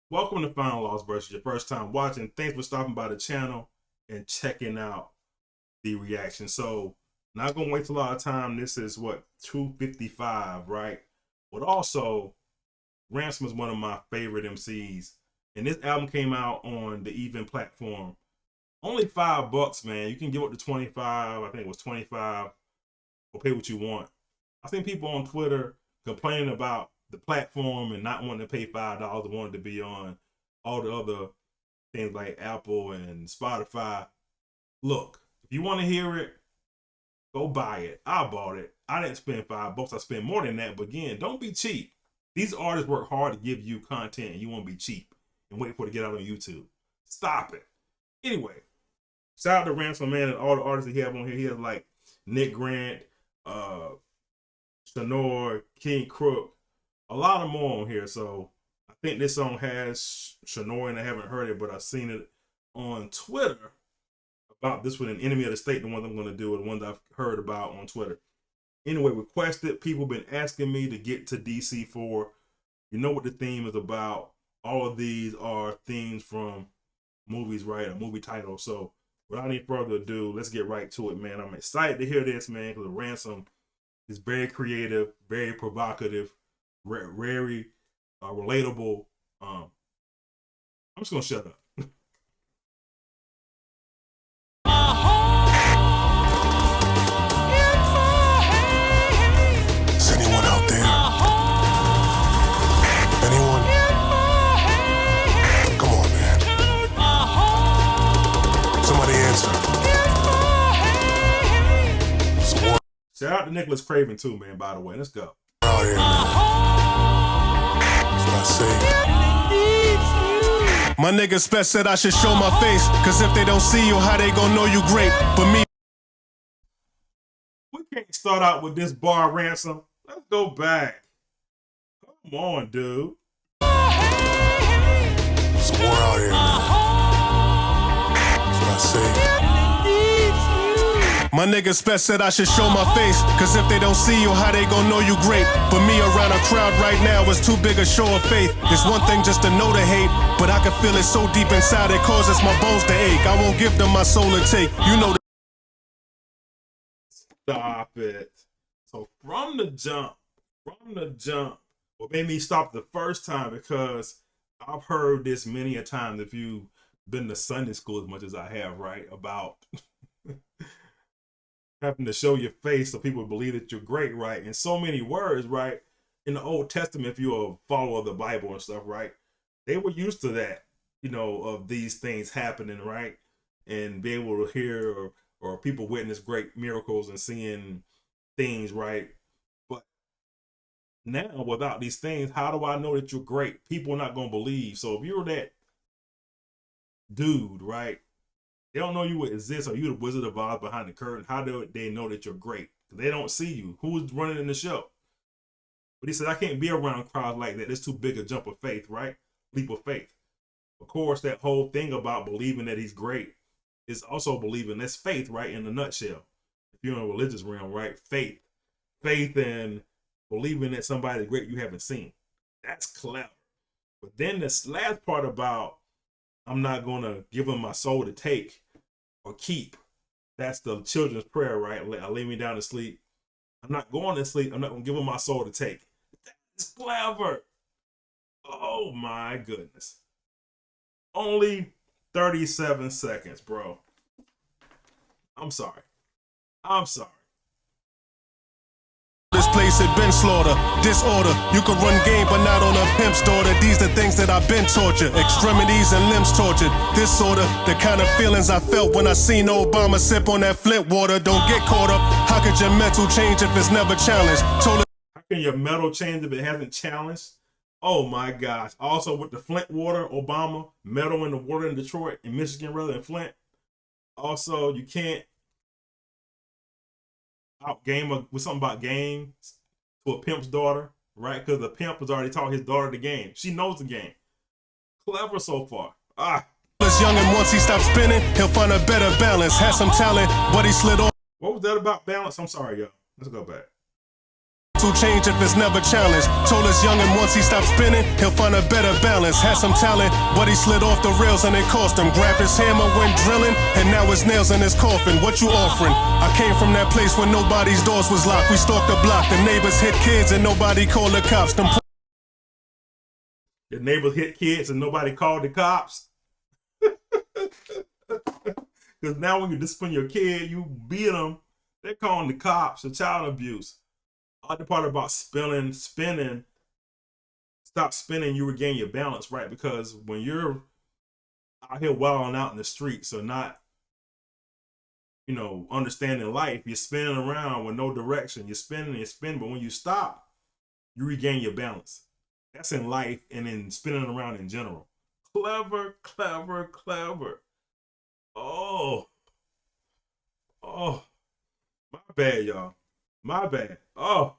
Welcome to Final Loss versus your first time watching. Thanks for stopping by the channel and checking out the reaction. So, not gonna waste a lot of time. This is what 255, right? But also, Ransom is one of my favorite MCs, and this album came out on the Even platform. Only $5, man. You can give up to 25. I think it was 25. Or pay what you want. I've seen people on Twitter complaining about the platform and not wanting to pay $5 and wanting to be on all the other things like Apple and Spotify. Look, if you want to hear it, go buy it. I bought it. I didn't spend $5. I spent more than that. But again, don't be cheap. These artists work hard to give you content and you want to be cheap and wait for it to get out on YouTube. Stop it. Anyway, shout out to Ransom, man, and all the artists that he have on here. He has like Nick Grant, Noir, King Crook, a lot of more on here. So I think this song has Shanoy, and I haven't heard it, but I've seen it on Twitter about this one, an Enemy of the State, the ones I'm going to do, or the ones I've heard about on Twitter. Anyway, requested. People been asking me to get to DC4. You know what the theme is about. All of these are themes from movies, right? A movie title. So without any further ado, let's get right to it, man. I'm excited to hear this, man, because Ransom is very creative, very provocative, very relatable. I'm just gonna shut up. Is anyone out there? Anyone? Come on, man. Somebody answer. Shout out to Nicholas Craven too, man, by the way. Let's go. Out here, man. That's what I say. My nigga Spec said I should show my face, cause if they don't see you, how they gon' know you great? But me. We can't start out with this bar, Ransom. Let's go back. Come on, dude. It's war out here, man. That's what I say. My nigga Spec said I should show my face, cause if they don't see you, how they gon' know you great? But me around a crowd right now is too big a show of faith. It's one thing just to know the hate, but I can feel it so deep inside it causes my bones to ache. I won't give them my soul to take. You know. Stop it. So from the jump, what made me stop the first time, because I've heard this many a time if you've been to Sunday school as much as I have, right? About having to show your face so people believe that you're great, right? In so many words, right? In the Old Testament, if you're a follower of the Bible and stuff, right? They were used to that, you know, of these things happening, right? And be able to hear or people witness great miracles and seeing things, right? But now, without these things, how do I know that you're great? People are not going to believe. So if you're that dude, right? They don't know you would exist, or you the Wizard of Oz behind the curtain. How do they know that you're great? They don't see you. Who's running in the show? But he said, I can't be around crowds like that. It's too big a jump of faith, right? Leap of faith. Of course, that whole thing about believing that he's great is also believing that's faith, right? In a nutshell. If you're in a religious realm, right? Faith. Faith in believing that somebody's great you haven't seen. That's clever. But then this last part about I'm not going to give them my soul to take or keep. That's the children's prayer, right? I lay me down to sleep. I'm not going to sleep. I'm not going to give them my soul to take. That's clever. Oh my goodness. Only 37 seconds, bro. I'm sorry. This place had been slaughter, disorder. You could run game, but not on a pimp's daughter. These the things that I've been tortured, extremities and limbs tortured. Disorder, the kind of feelings I felt when I seen Obama sip on that Flint water. Don't get caught up. How could your mental change if it's never challenged? How can your metal change if it hasn't challenged? Oh my gosh. Also with the Flint water, Obama, metal in the water in Detroit, in Michigan rather than Flint. Also, you can't outgame with something about game to a pimp's daughter, right? Because the pimp has already taught his daughter the game. She knows the game. Clever so far. Young, and once he stops spinning, he'll find a better balance. Has some talent, but he slid on. What was that about balance? I'm sorry, yo. Let's go back. will change if it's never challenged. Told us young and once he stopped spinning, he'll find a better balance. Had some talent, but he slid off the rails and it cost him. Grabbed his hammer, went drilling, and now it's nails in his coffin. What you offering? I came from that place where nobody's doors was locked. We stalked the block, the neighbors hit kids and nobody called the cops. The neighbors hit kids and nobody called the cops. Because now when you discipline your kid, you beat them, they're calling the cops for child abuse. Other part about spinning, stop spinning, you regain your balance, right? Because when you're out here wilding out in the streets or not, understanding life, you're spinning around with no direction. You're spinning and spinning, but when you stop, you regain your balance. That's in life and in spinning around in general. Clever, clever, clever. Oh, my bad, y'all. My bad. Oh.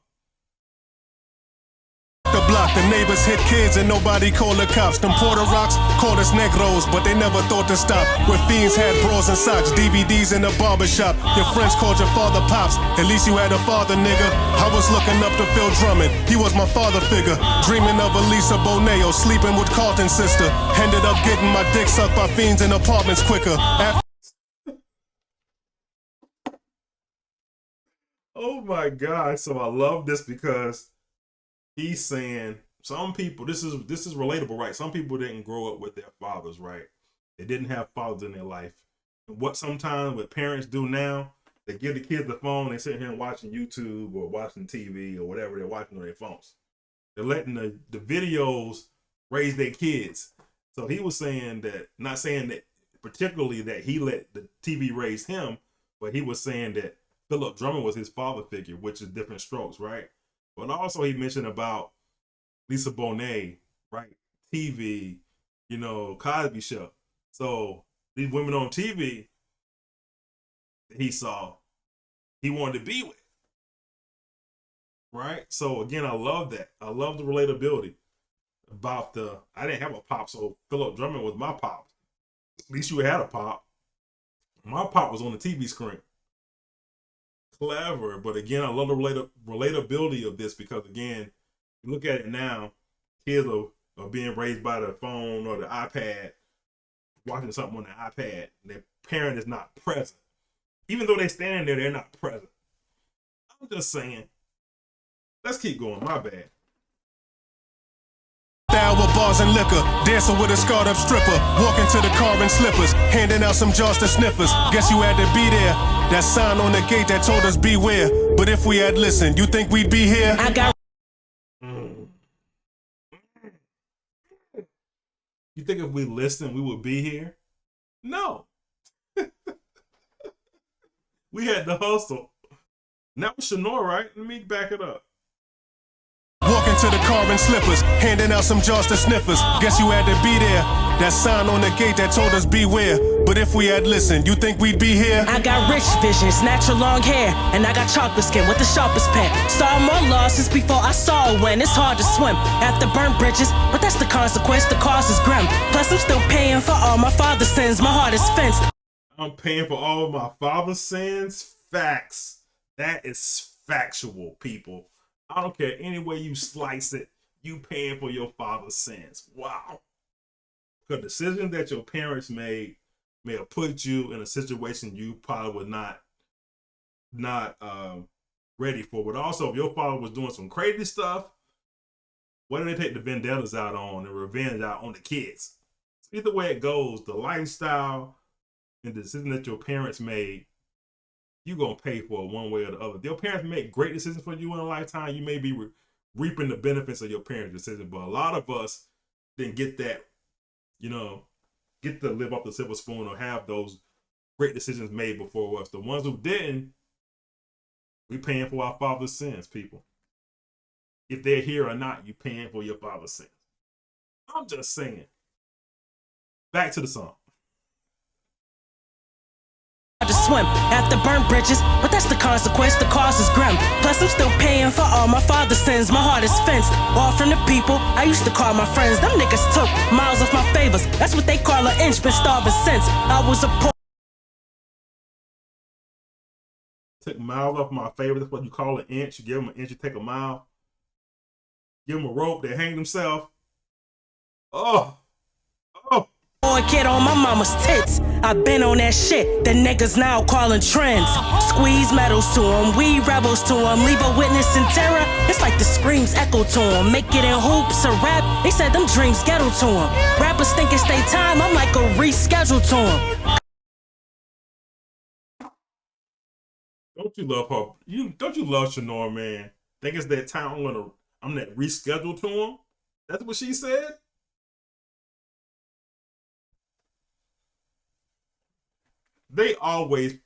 The block, the neighbors hit kids and nobody called the cops. Them Puerto Rocks called us negros, but they never thought to stop. Where fiends had bras and socks, DVDs in the barbershop. Your friends called your father pops, at least you had a father, nigga. I was looking up to Phil Drummond, he was my father figure. Dreaming of Elisa Boneo, sleeping with Carlton's sister. Ended up getting my dick sucked by fiends in apartments quicker. Oh my God, so I love this because he's saying some people, this is relatable, right? Some people didn't grow up with their fathers, right? They didn't have fathers in their life. And what sometimes what parents do now, they give the kids the phone, they sit here and watching YouTube or watching TV or whatever they're watching on their phones. They're letting the videos raise their kids. So he was saying that, not saying that particularly that he let the TV raise him, but he was saying that Philip Drummond was his father figure, which is different strokes, right? But also he mentioned about Lisa Bonet, right? TV, Cosby Show. So these women on TV that he saw, he wanted to be with, right? So again, I love that. I love the relatability about I didn't have a pop, so Philip Drummond was my pop. At least you had a pop. My pop was on the TV screen. Clever, but again, I love the relatability of this because again, you look at it now, kids are being raised by the phone or the iPad, watching something on the iPad, and their parent is not present. Even though they're standing there, they're not present. I'm just saying, let's keep going, my bad. With bars and liquor, dancing with a scarred up stripper, walking to the car in slippers, handing out some jars to sniffers. Guess you had to be there. That sign on the gate that told us beware. But if we had listened, you think we'd be here? I got. You think if we listened, we would be here? No. We had to hustle. And that was Noir, right? Let me back it up. Walking to the car in slippers, handing out some jars to sniffers. Guess you had to be there. That sign on the gate that told us beware. But if we had listened, you think we'd be here? I got rich visions, natural long hair, and I got chocolate skin with the sharpest pen. Saw more losses before I saw a win. It's hard to swim after burnt bridges, but that's the consequence. The cost is grim. Plus, I'm still paying for all my father's sins. My heart is fenced. I'm paying for all of my father's sins. Facts. That is factual, people. I don't care any way you slice it, you paying for your father's sins. Wow. Because decisions that your parents made may have put you in a situation you probably were not ready for. But also, if your father was doing some crazy stuff, what do they take the vendettas out on and revenge out on the kids? Either way it goes, the lifestyle and the decision that your parents made, you're going to pay for it one way or the other. If your parents make great decisions for you in a lifetime, you may be reaping the benefits of your parents' decision. But a lot of us didn't get that, get to live off the silver spoon or have those great decisions made before us. The ones who didn't, we paying for our father's sins, people. If they're here or not, you paying for your father's sins. I'm just saying. Back to the song. To swim after burnt bridges, but that's the consequence. The cost is grim. Plus, I'm still paying for all my father's sins. My heart is fenced off from the people I used to call my friends. Them niggas took miles off my favors. That's what they call an inch. Been starving since I was a poor Took miles off my favorite. That's what you call an inch. You give him an inch, you take a mile. Give him a rope, they hang themselves. Oh, oh. Boy, kid on my mama's tits. I been on that shit. The niggas now calling trends. Squeeze medals to them, we rebels to them. Leave a witness in terror. It's like the screams echo to them. Make it in hoops or rap. They said them dreams ghetto to them. Rappers think it's their time. I'm like a reschedule to them. Don't you love her? Don't you love Noir, man? Think it's that time I'm that rescheduled to him? That's what she said? They always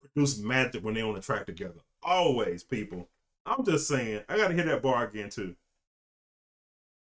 produce magic when they're on the track together. Always, people. I'm just saying, I gotta hear that bar again too.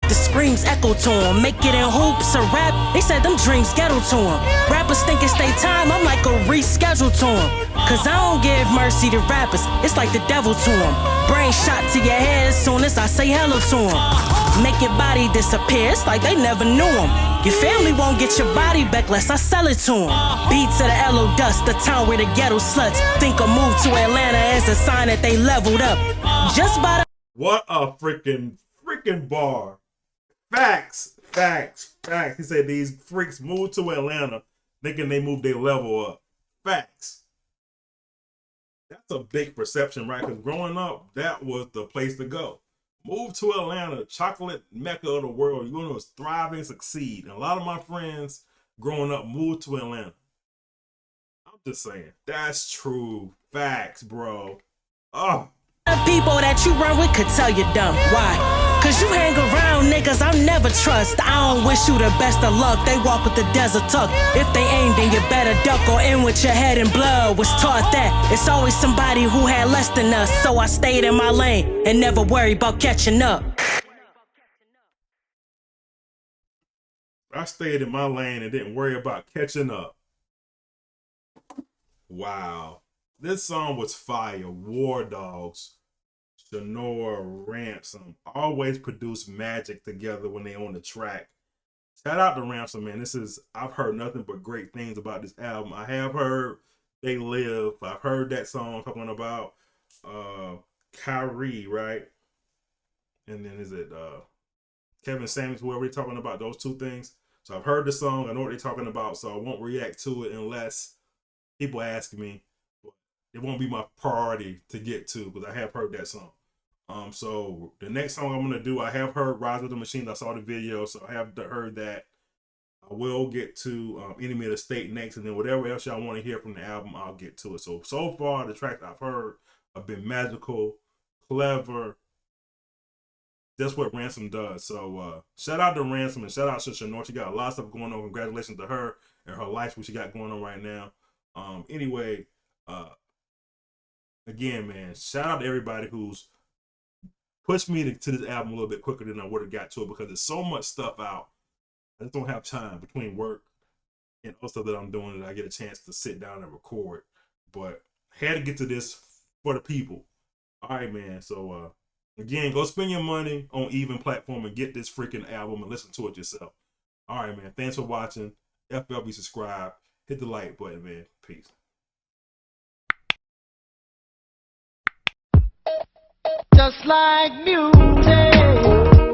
The screams echo to them, make it in hoops or rap. They said them dreams ghetto to them. Rappers think it's their time, I'm like a reschedule to them. Cause I don't give mercy to rappers, it's like the devil to them. Brain shot to your head as soon as I say hello to them. Make your body disappear, it's like they never knew them. Your family won't get your body back less I sell it to them. Beat to the LO dust, the town where the ghetto sluts think a move to Atlanta is a sign that they leveled up. Just by the... What a freaking bar. Facts. He said these freaks moved to Atlanta thinking they moved their level up. Facts. That's a big perception, right? Because growing up, that was the place to go. Move to Atlanta, chocolate mecca of the world. You're going to thrive and succeed. And a lot of my friends growing up moved to Atlanta. I'm just saying, that's true. Facts, bro. Oh. People that you run with could tell you dumb. Why? Cause you hang around niggas I'll never trust. I don't wish you the best of luck. They walk with the desert tuck. If they aim, then you better duck or in with your head in blood. Was taught that it's always somebody who had less than us. So I stayed in my lane and never worried about catching up. I stayed in my lane and didn't worry about catching up. Wow. This song was fire. War Dogs, Noir, Ransom, always produce magic together when they on the track. Shout out to Ransom, man. I've heard nothing but great things about this album. I have heard They Live. I've heard that song talking about Kyrie, right? And then is it Kevin Samuels, whoever they're talking about, those two things. So I've heard the song. I know what they're talking about, so I won't react to it unless people ask me. It won't be my priority to get to because I have heard that song. So the next song I'm gonna do, I have heard Rise of the Machines. I saw the video, so I have heard that. I will get to Enemy of the State next, and then whatever else y'all want to hear from the album, I'll get to it. So far, the tracks I've heard have been magical, clever. That's what Ransom does. So shout out to Ransom and shout out to Noir. She got a lot of stuff going on. Congratulations to her and her life, what she got going on right now. Anyway, again, man, shout out to everybody who's pushed me to this album a little bit quicker than I would have got to it because there's so much stuff out. I just don't have time between work and other stuff that I'm doing that I get a chance to sit down and record. But had to get to this for the people. All right, man. So again, go spend your money on Even platform and get this freaking album and listen to it yourself. All right, man. Thanks for watching. FLB subscribe. Hit the like button, man. Peace. Just like music.